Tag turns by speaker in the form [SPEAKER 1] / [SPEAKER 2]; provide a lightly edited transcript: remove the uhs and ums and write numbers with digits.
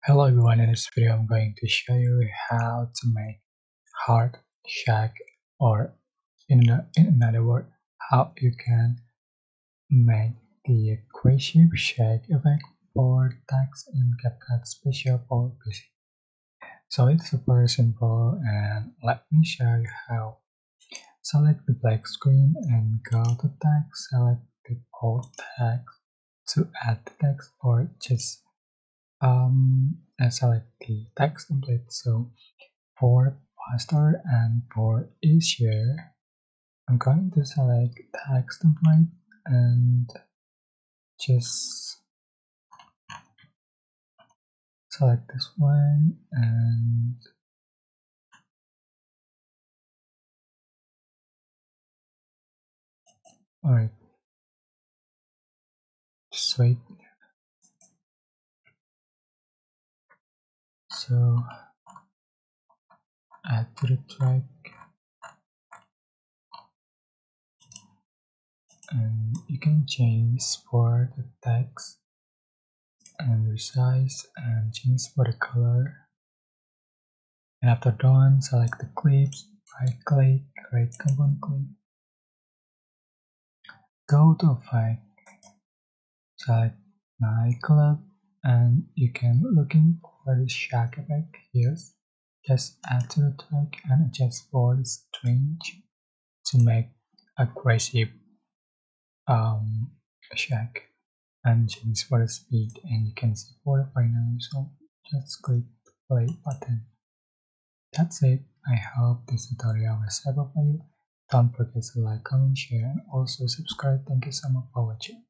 [SPEAKER 1] Hello everyone, in this video I'm going to show you how to make heart shack, or in another word, how you can make the crazy shack effect for text in CapCut Special for PC. So it's super simple, and let me show you how. Select the black screen and go to text, select the bold text to add the text, or just and select the text template. So for faster and for easier, I'm going to select text template and just select this one, and alright, just wait. So add to the track, and you can change for the text and resize and change for the color. And after done, select the clips, right click, create component clip, go to effect, select night club, and you can looking for the shack effect here. Just add to the track and adjust for the strange to make a crazy shack, and change for the speed, and you can see for the final result. Just click the play button. That's it. I hope this tutorial was helpful for you. Don't forget to like, comment, share, and also subscribe. Thank you so much for watching.